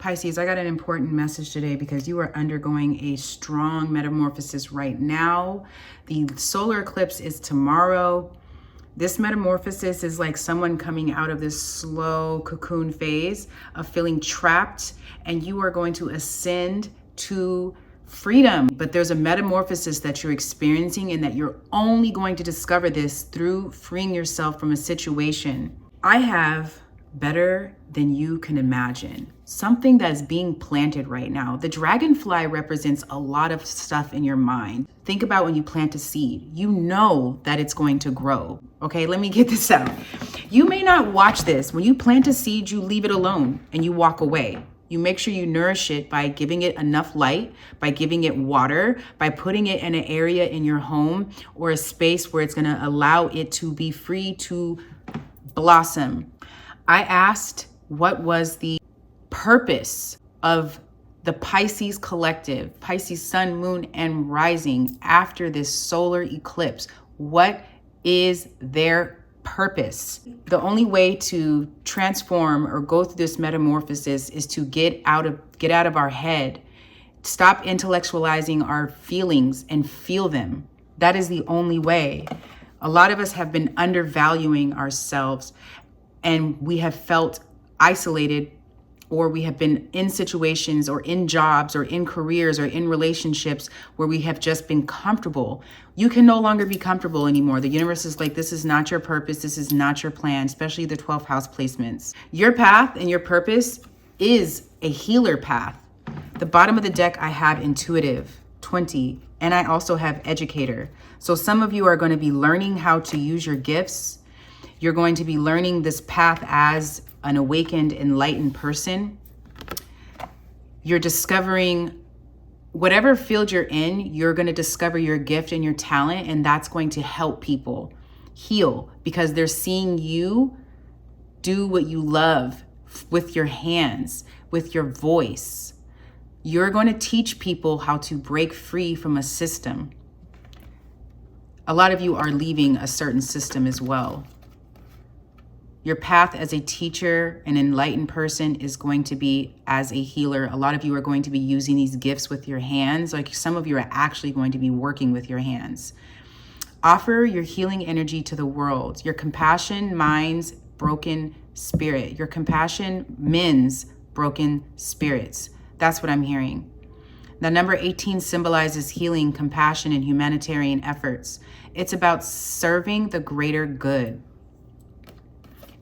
Pisces, I got an important message today because you are undergoing a strong metamorphosis right now. The solar eclipse is tomorrow. This metamorphosis is like someone coming out of this slow cocoon phase of feeling trapped, and you are going to ascend to freedom. But there's a metamorphosis that you're experiencing, and that you're only going to discover this through freeing yourself from a situation. I have better than you can imagine. Something that's being planted right now. The dragonfly represents a lot of stuff in your mind. Think about when you plant a seed. You know that it's going to grow. Okay, let me get this out. You may not watch this. When you plant a seed, you leave it alone and you walk away. You make sure you nourish it by giving it enough light, by giving it water, by putting it in an area in your home or a space where it's going to allow it to be free to blossom. I asked what was the purpose of the Pisces collective, Pisces sun, moon, and rising after this solar eclipse. What is their purpose? The only way to transform or go through this metamorphosis is to get out of our head, stop intellectualizing our feelings and feel them. That is the only way. A lot of us have been undervaluing ourselves, and we have felt isolated, or we have been in situations or in jobs or in careers or in relationships where we have just been comfortable. You can no longer be comfortable anymore. The universe is like, this is not your purpose. This is not your plan, especially the 12th house placements. Your path and your purpose is a healer path. The bottom of the deck, I have intuitive, 20, and I also have educator. So some of you are going to be learning how to use your gifts. You're going to be learning this path as an awakened, enlightened person. You're discovering whatever field you're in, you're going to discover your gift and your talent, and that's going to help people heal because they're seeing you do what you love with your hands, with your voice. You're going to teach people how to break free from a system. A lot of you are leaving a certain system as well. Your path as a teacher, an enlightened person, is going to be as a healer. A lot of you are going to be using these gifts with your hands. Like some of you are actually going to be working with your hands. Offer your healing energy to the world. Your compassion minds broken spirit. Your compassion mends broken spirits. That's what I'm hearing. The number 18 symbolizes healing, compassion, and humanitarian efforts. It's about serving the greater good.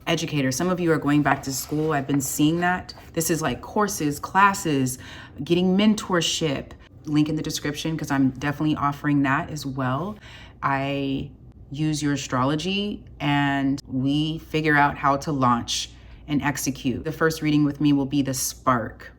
Educator, some of you are going back to school. I've been seeing that. This is like courses, classes, getting mentorship. Link in the description because I'm definitely offering that as well. I use your astrology and we figure out how to launch and execute. The first reading with me will be the spark.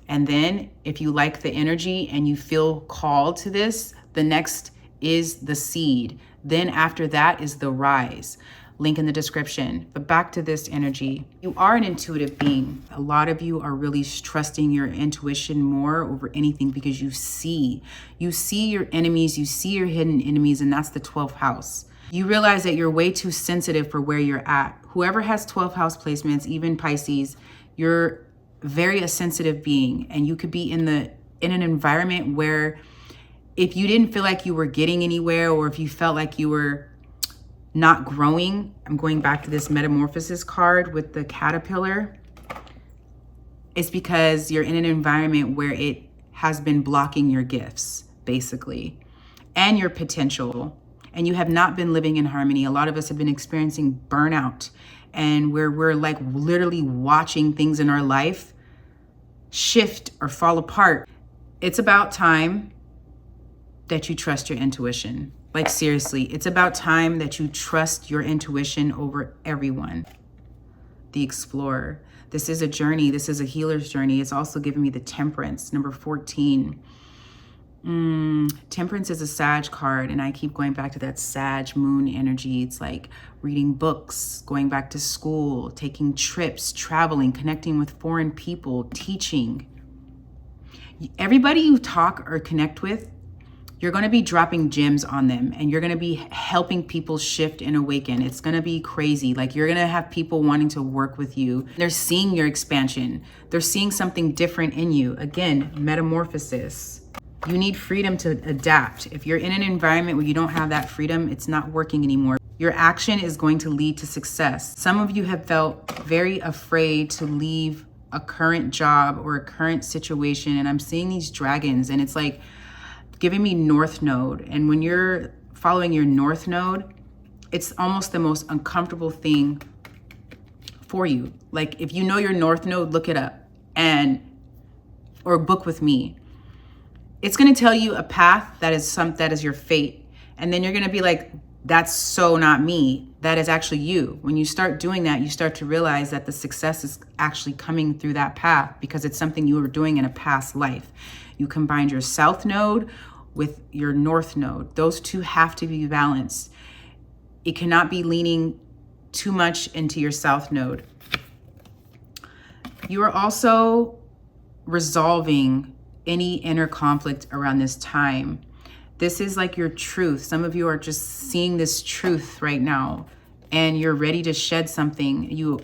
And then if you like the energy and you feel called to this, the next is the seed. Then after that is the rise. Link in the description. But back to this energy. You are an intuitive being. A lot of you are really trusting your intuition more over anything because you see your enemies, you see your hidden enemies, and that's the 12th house. You realize that you're way too sensitive for where you're at. Whoever has 12th house placements, even Pisces, you're very a sensitive being, and you could be in an environment where if you didn't feel like you were getting anywhere, or if you felt like you were not growing, I'm going back to this metamorphosis card with the caterpillar. It's because you're in an environment where it has been blocking your gifts, basically, and your potential, and you have not been living in harmony. A lot of us have been experiencing burnout, and where we're like literally watching things in our life shift or fall apart. It's about time that you trust your intuition. Like seriously, it's about time that you trust your intuition over everyone. The explorer. This is a journey. This is a healer's journey. It's also giving me the temperance, number 14. Temperance is a Sag card, and I keep going back to that Sag moon energy. It's like reading books, going back to school, taking trips, traveling, connecting with foreign people, teaching. Everybody you talk or connect with You're going to be dropping gems on them, and you're going to be helping people shift and awaken. It's going to be crazy. Like, you're going to have people wanting to work with you. They're seeing your expansion. They're seeing something different in you. Again, metamorphosis. You need freedom to adapt. If you're in an environment where you don't have that freedom, it's not working anymore. Your action is going to lead to success. Some of you have felt very afraid to leave a current job or a current situation. And I'm seeing these dragons, and it's like giving me North Node. And when you're following your North Node, it's almost the most uncomfortable thing for you. Like, if you know your North Node, look it up or book with me. It's going to tell you a path that is your fate. And then you're going to be like, that's so not me. That is actually you. When you start doing that, you start to realize that the success is actually coming through that path because it's something you were doing in a past life. You combined your South Node with your North Node. Those two have to be balanced. It cannot be leaning too much into your South Node. You are also resolving any inner conflict around this time. This is like your truth. Some of you are just seeing this truth right now, and you're ready to shed something.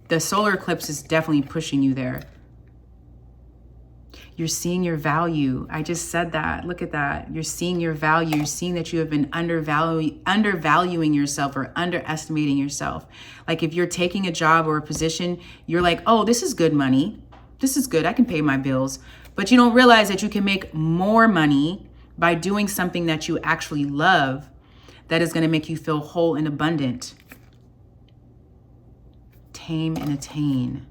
The solar eclipse is definitely pushing you there. You're seeing your value. I just said that. Look at that. You're seeing your value. You're seeing that you have been undervaluing yourself or underestimating yourself. Like, if you're taking a job or a position, you're like, oh, this is good money. This is good. I can pay my bills. But you don't realize that you can make more money by doing something that you actually love, that is going to make you feel whole and abundant. Tame and attain.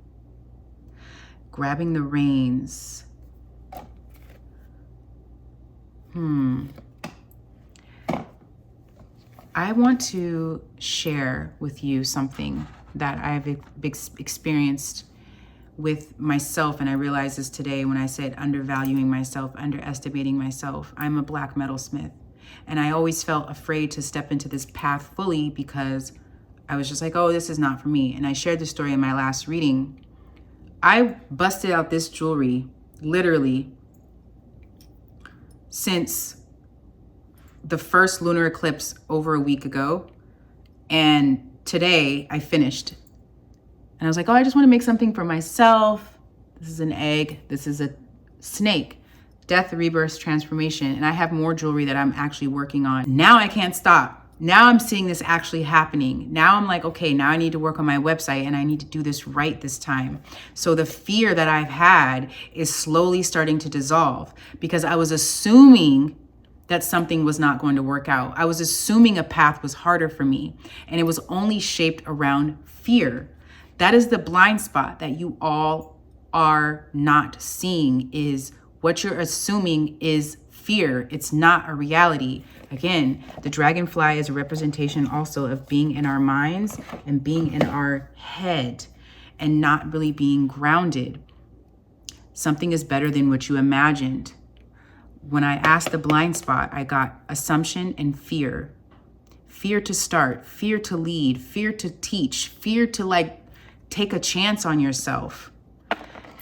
Grabbing the reins. I want to share with you something that I've experienced with myself, and I realized this today when I said undervaluing myself, underestimating myself. I'm a black metalsmith, and I always felt afraid to step into this path fully because I was just like, oh, this is not for me. And I shared the story in my last reading. I busted out this jewelry literally since the first lunar eclipse over a week ago, and today I finished. And I was like, oh, I just want to make something for myself. This is an egg. This is a snake. Death, rebirth, transformation. And I have more jewelry that I'm actually working on. Now I can't stop. Now I'm seeing this actually happening. Now I'm like, okay, now I need to work on my website, and I need to do this right this time. So the fear that I've had is slowly starting to dissolve because I was assuming that something was not going to work out. I was assuming a path was harder for me, and it was only shaped around fear. That is the blind spot that you all are not seeing, is what you're assuming is fear. It's not a reality. Again, the dragonfly is a representation also of being in our minds and being in our head and not really being grounded. Something is better than what you imagined. When I asked the blind spot, I got assumption and fear. Fear to start, fear to lead, fear to teach, fear to take a chance on yourself.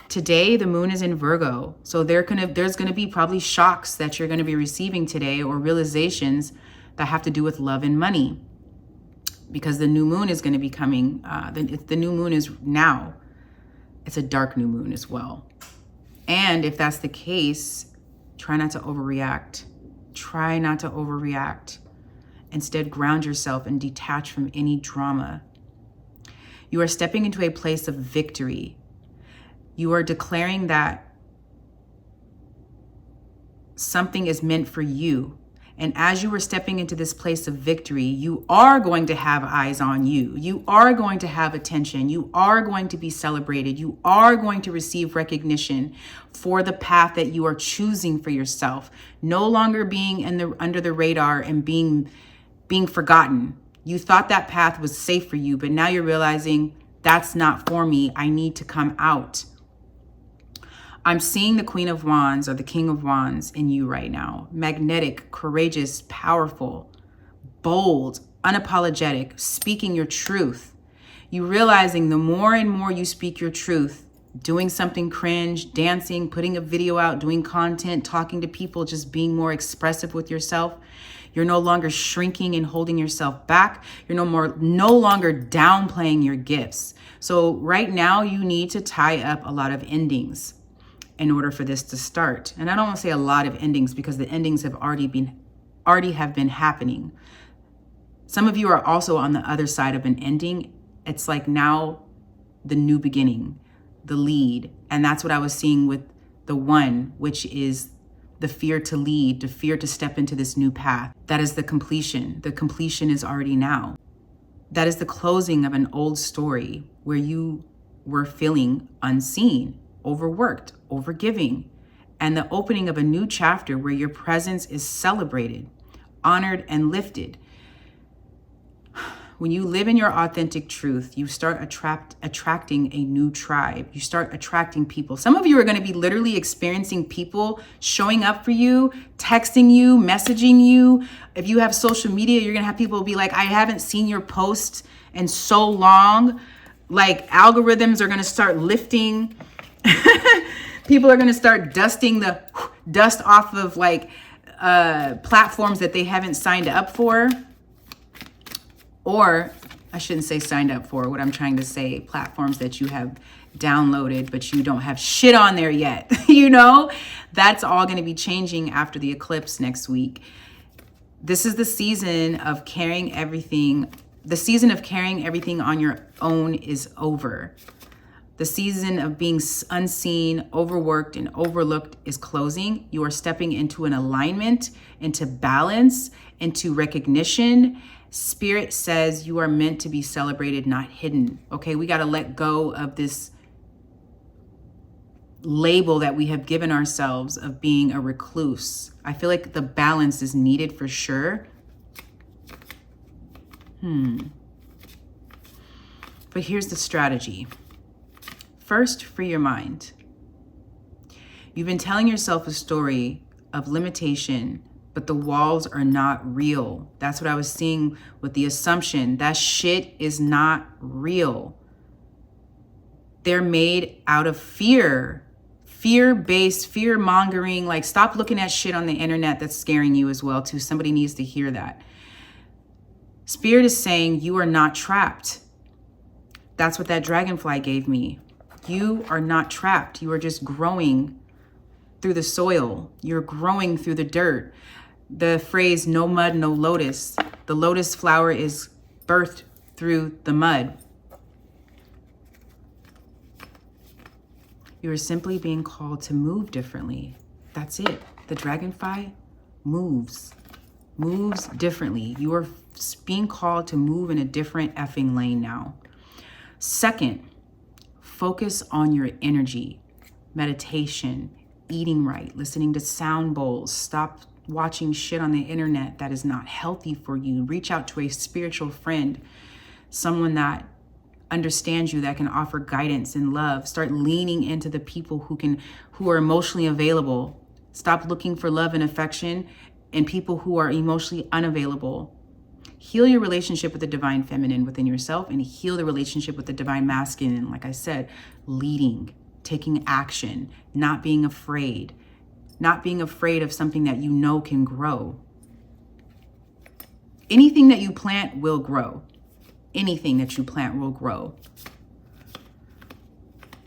Today, the moon is in Virgo. So there's going to be probably shocks that you're going to be receiving today, or realizations that have to do with love and money. Because the new moon is going to be coming. The new moon is now. It's a dark new moon as well. And if that's the case, try not to overreact. Try not to overreact. Instead, ground yourself and detach from any drama. You are stepping into a place of victory. You are declaring that something is meant for you. And as you are stepping into this place of victory, you are going to have eyes on you. You are going to have attention. You are going to be celebrated. You are going to receive recognition for the path that you are choosing for yourself. No longer being under the radar and being forgotten. You thought that path was safe for you, but now you're realizing that's not for me. I need to come out. I'm seeing the Queen of Wands or the King of Wands in you right now. Magnetic, courageous, powerful, bold, unapologetic, speaking your truth. You realizing the more and more you speak your truth, doing something cringe, dancing, putting a video out, doing content, talking to people, just being more expressive with yourself. You're no longer shrinking and holding yourself back. You're no longer downplaying your gifts. So right now you need to tie up a lot of endings in order for this to start. And I don't want to say a lot of endings because the endings have already been happening. Some of you are also on the other side of an ending. It's like now the new beginning, the lead. And that's what I was seeing with the one, which is the fear to lead, the fear to step into this new path. That is the completion. The completion is already now. That is the closing of an old story where you were feeling unseen, overworked, overgiving, and the opening of a new chapter where your presence is celebrated, honored, and lifted. When you live in your authentic truth, you start attracting a new tribe. You start attracting people. Some of you are going to be literally experiencing people showing up for you, texting you, messaging you. If you have social media, you're going to have people be like, I haven't seen your post in so long. Like algorithms are going to start lifting. People are going to start dusting the dust off of like platforms that they haven't signed up for. Or I shouldn't say signed up for. What I'm trying to say, platforms that you have downloaded, but you don't have shit on there yet. You know, that's all going to be changing after the eclipse next week. This is the season of carrying everything. The season of carrying everything on your own is over. The season of being unseen, overworked, and overlooked is closing. You are stepping into an alignment, into balance, into recognition. Spirit says you are meant to be celebrated, not hidden. Okay, we got to let go of this label that we have given ourselves of being a recluse. I feel like the balance is needed for sure. But here's the strategy. First, free your mind. You've been telling yourself a story of limitation, but the walls are not real. That's what I was seeing with the assumption. That shit is not real. They're made out of fear. Fear-based, fear-mongering. Like, stop looking at shit on the internet that's scaring you as well, too. Somebody needs to hear that. Spirit is saying you are not trapped. That's what that dragonfly gave me. You are not trapped. You are just growing through the soil. You're growing through the dirt. The phrase, no mud, no lotus. The lotus flower is birthed through the mud. You are simply being called to move differently. That's it. The dragonfly moves differently. You are being called to move in a different effing lane now. Second, focus on your energy, meditation, eating right, listening to sound bowls. Stop watching shit on the internet that is not healthy for you. Reach out to a spiritual friend, someone that understands you, that can offer guidance and love. Start leaning into the people who are emotionally available. Stop looking for love and affection in people who are emotionally unavailable. Heal your relationship with the divine feminine within yourself and heal the relationship with the divine masculine. Like I said, leading, taking action, not being afraid of something that you know can grow. Anything that you plant will grow. Anything that you plant will grow.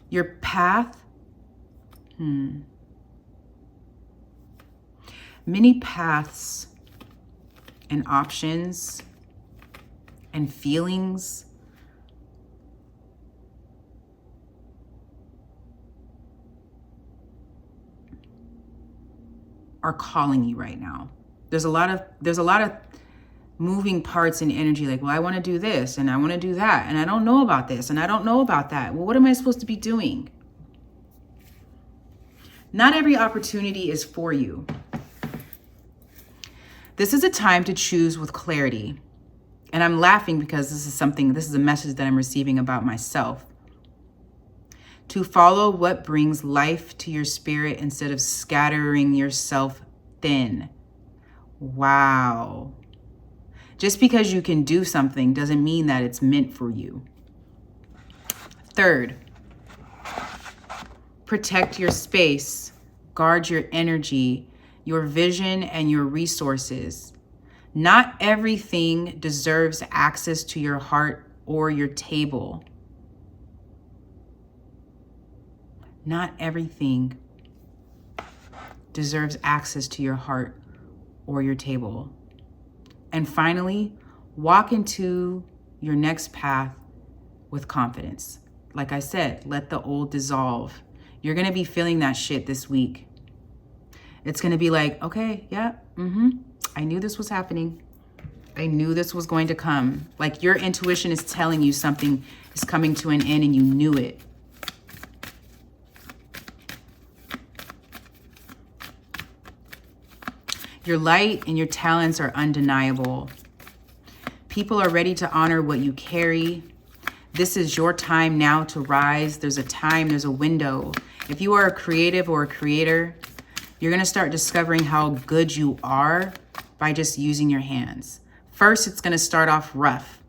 Your path, many paths and options and feelings are calling you right now. There's a lot of moving parts in energy, like, well, I want to do this and I want to do that, and I don't know about this and I don't know about that. Well, what am I supposed to be doing? Not every opportunity is for you. This is a time to choose with clarity. And I'm laughing because this is a message that I'm receiving about myself. To follow what brings life to your spirit instead of scattering yourself thin. Wow. Just because you can do something doesn't mean that it's meant for you. Third, Protect your space. Guard your energy, your vision, and your resources. Not everything deserves access to your heart or your table. Not everything deserves access to your heart or your table. And finally, walk into your next path with confidence. Like I said, let the old dissolve. You're going to be feeling that shit this week. It's going to be like, okay, yeah, I knew this was happening. I knew this was going to come. Like your intuition is telling you something is coming to an end and you knew it. Your light and your talents are undeniable. People are ready to honor what you carry. This is your time now to rise. There's a time, there's a window. If you are a creative or a creator, you're going to start discovering how good you are by just using your hands. First, it's going to start off rough,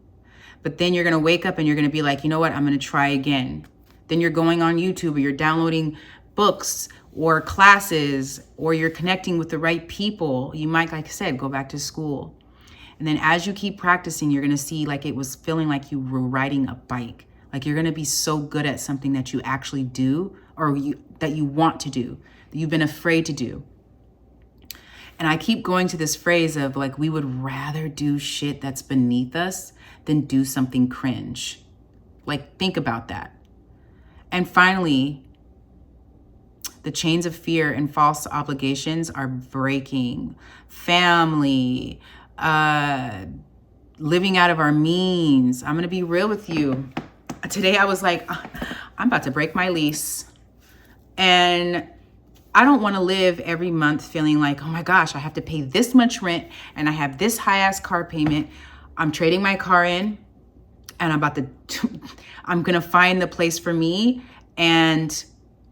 but then you're going to wake up and you're going to be like, you know what? I'm going to try again. Then you're going on YouTube or you're downloading books or classes, or you're connecting with the right people. You might, like I said, go back to school. And then as you keep practicing, you're going to see like it was feeling like you were riding a bike. Like you're going to be so good at something that you actually do, or that you want to do, that you've been afraid to do. And I keep going to this phrase of like, we would rather do shit that's beneath us than do something cringe. Like, think about that. And finally, the chains of fear and false obligations are breaking. Family, living out of our means. I'm going to be real with you. Today I was like, I'm about to break my lease. And I don't want to live every month feeling like, oh my gosh, I have to pay this much rent and I have this high ass car payment. I'm trading my car in and I'm going to find the place for me. And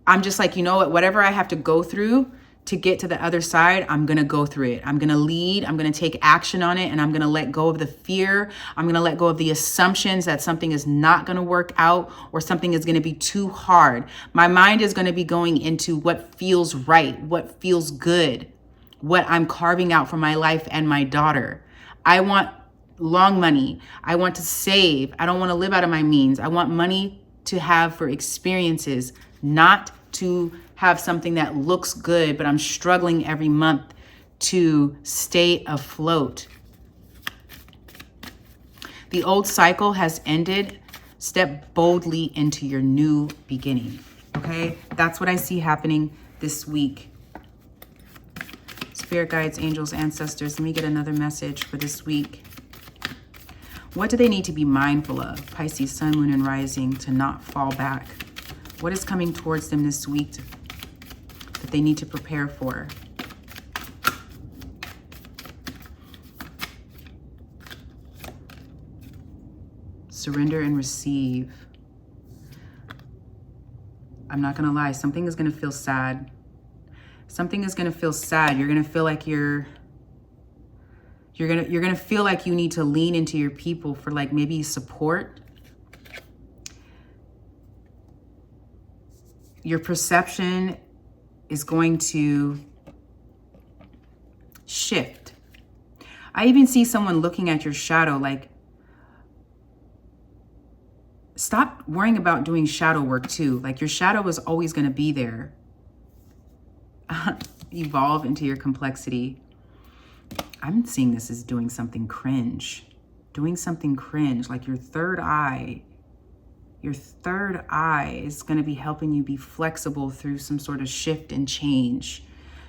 I'm just like, you know what, whatever I have to go through to get to the other side, I'm going to go through it. I'm going to lead. I'm going to take action on it. And I'm going to let go of the fear. I'm going to let go of the assumptions that something is not going to work out or something is going to be too hard. My mind is going to be going into what feels right, what feels good, what I'm carving out for my life and my daughter. I want long money. I want to save. I don't want to live out of my means. I want money to have for experiences, not to have something that looks good, but I'm struggling every month to stay afloat. The old cycle has ended. Step boldly into your new beginning. Okay, that's what I see happening this week. Spirit guides, angels, ancestors, let me get another message for this week. What do they need to be mindful of? Pisces, sun, moon, and rising, to not fall back. What is coming towards them this week that they need to prepare for? Surrender and receive. I'm not going to lie. Something is going to feel sad. Something is going to feel sad. You're going to feel like you're going to feel like you need to lean into your people for like maybe support. Your perception is going to shift. I even see someone looking at your shadow like, stop worrying about doing shadow work too. Like your shadow is always going to be there. Evolve into your complexity. I'm seeing this as doing something cringe. Doing something cringe, like your third eye. Your third eye is going to be helping you be flexible through some sort of shift and change.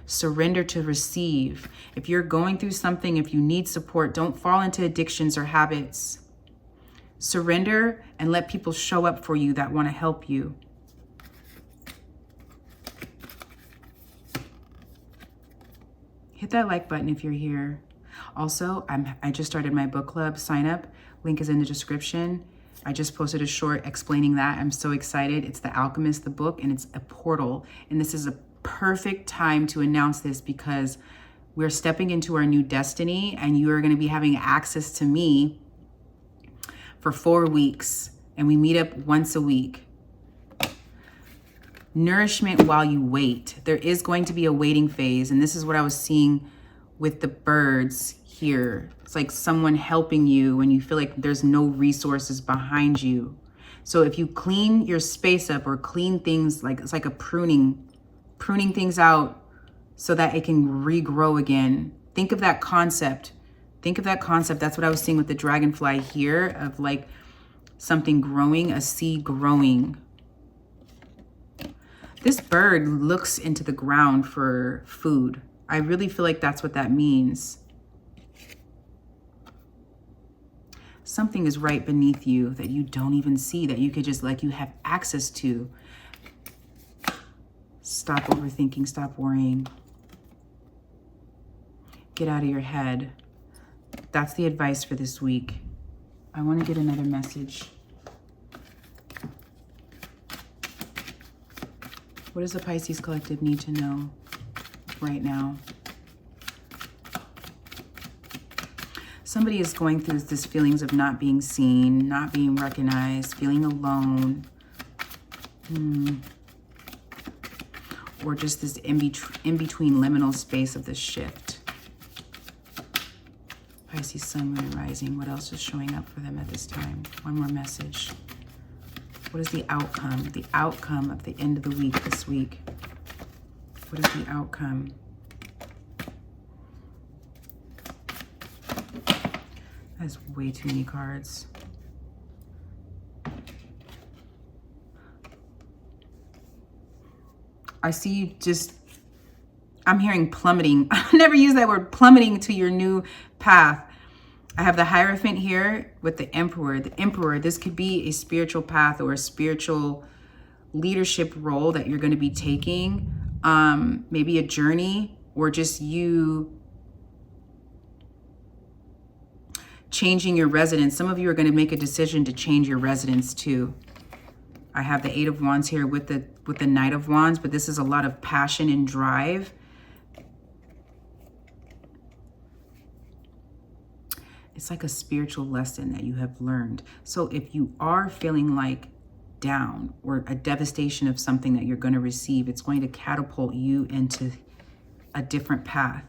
Surrender to receive. If you're going through something, if you need support, don't fall into addictions or habits. Surrender and let people show up for you that want to help you. Hit that like button if you're here. Also, I just started my book club. Sign up. Link is in the description. I just posted a short explaining that. I'm so excited. It's The Alchemist, the book, and it's a portal. And this is a perfect time to announce this because we're stepping into our new destiny and you are going to be having access to me for 4 weeks. And we meet up once a week. Nourishment while you wait. There is going to be a waiting phase. And this is what I was seeing with the birds here. It's like someone helping you when you feel like there's no resources behind you. So if you clean your space up or clean things, like it's like a pruning things out so that it can regrow again. Think of that concept. Think of that concept. That's what I was seeing with the dragonfly here, of like something growing, a seed growing. This bird looks into the ground for food. I really feel like that's what that means. Something is right beneath you that you don't even see, that you could just, like, you have access to. Stop overthinking, stop worrying. Get out of your head. That's the advice for this week. I want to get another message. What does the Pisces collective need to know right now? Somebody is going through this feelings of not being seen, not being recognized, feeling alone. Or just this in-between liminal space of this shift. Pisces, Sun, Moon, and Rising. What else is showing up for them at this time? One more message. What is the outcome? The outcome of the end of the week this week. What is the outcome? That's way too many cards. I see you just, I'm hearing plummeting. I never use that word, plummeting to your new path. I have the Hierophant here with the Emperor. The Emperor, this could be a spiritual path or a spiritual leadership role that you're going to be taking. Maybe a journey, or just you changing your residence. Some of you are going to make a decision to change your residence too. I have the Eight of Wands here with the Knight of Wands, but this is a lot of passion and drive. It's like a spiritual lesson that you have learned. So if you are feeling like down or a devastation of something that you're going to receive, it's going to catapult you into a different path.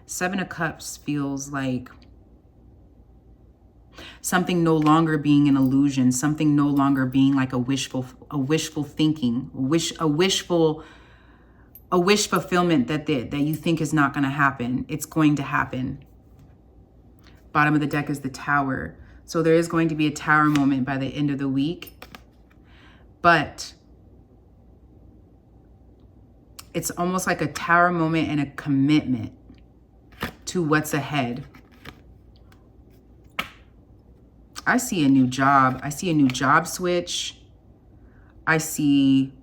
Seven of Cups feels like something no longer being an illusion, something no longer being like a wishful thinking, a wish fulfillment that you think is not going to happen. It's going to happen. Bottom of the deck is the Tower. So there is going to be a Tower moment by the end of the week. But it's almost like a Tower moment and a commitment to what's ahead. I see a new job. I see a new job switch. I see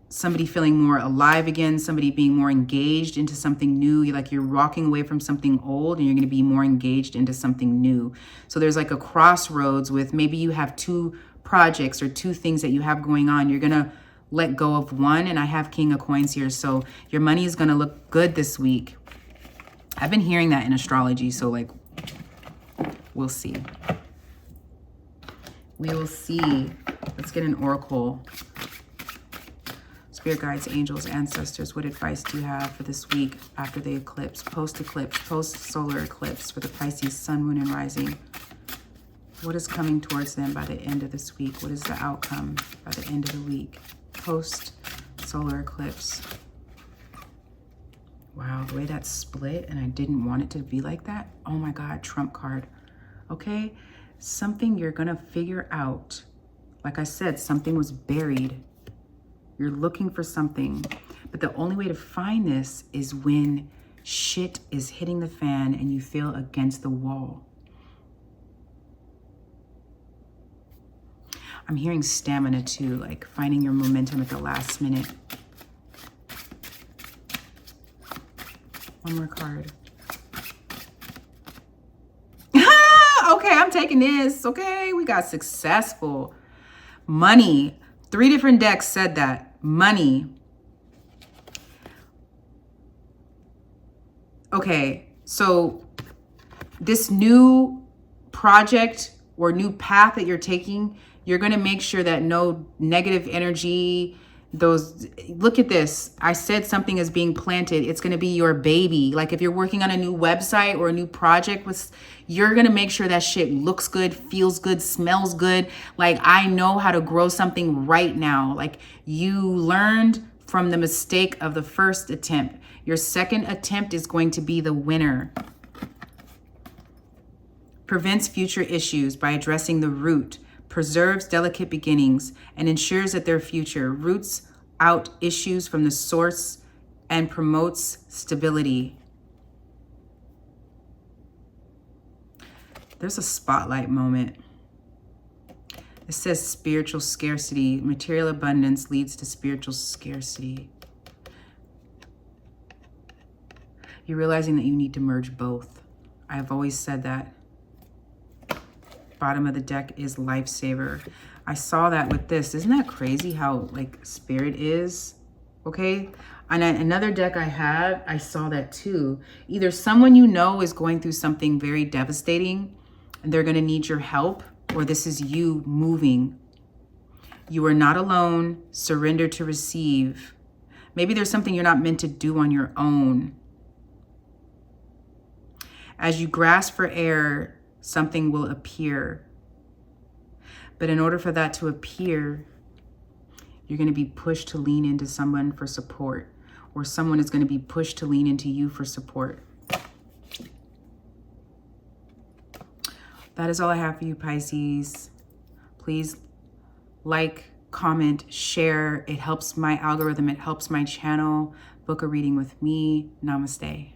somebody feeling more alive again, somebody being more engaged into something new. You're walking away from something old and you're going to be more engaged into something new. So there's like a crossroads with, maybe you have two projects or two things that you have going on. You're going to let go of one, and I have King of Coins here. So your money is going to look good this week. I've been hearing that in astrology, so like, we'll see. We will see. Let's get an oracle. Spirit guides, angels, ancestors, what advice do you have for this week after the eclipse, post-eclipse, post-solar eclipse for the Pisces, Sun, Moon, and Rising? What is coming towards them by the end of this week? What is the outcome by the end of the week? Post-solar eclipse. Wow, the way that's split, and I didn't want it to be like that. Oh my God, Trump card. Okay, something you're gonna figure out. Like I said, something was buried. You're looking for something, but the only way to find this is when shit is hitting the fan and you feel against the wall. I'm hearing stamina too, like finding your momentum at the last minute. One more card. Okay, I'm taking this. Okay, we got successful. Money. 3 different decks said that. Money. Okay, so this new project or new path that you're taking, you're going to make sure that no negative energy, Look at this. I said something is being planted. It's going to be your baby. Like if you're working on a new website or a new project, you're going to make sure that shit looks good, feels good, smells good. Like I know how to grow something right now. Like you learned from the mistake of the first attempt. Your second attempt is going to be the winner. Prevents future issues by addressing the root, preserves delicate beginnings, and ensures that their future roots out issues from the source and promotes stability. There's a spotlight moment. It says spiritual scarcity. Material abundance leads to spiritual scarcity. You're realizing that you need to merge both. I've always said that. Bottom of the deck is lifesaver. I saw that with this. Isn't that crazy how like spirit is? Okay. On another deck I have, I saw that too. Either someone you know is going through something very devastating and they're going to need your help, or this is you moving. You are not alone. Surrender to receive. Maybe there's something you're not meant to do on your own. As you grasp for air, something will appear. But in order for that to appear, you're going to be pushed to lean into someone for support, or someone is going to be pushed to lean into you for support. That is all I have for you, Pisces. Please like, comment, share. It helps my algorithm. It helps my channel. Book a reading with me. Namaste.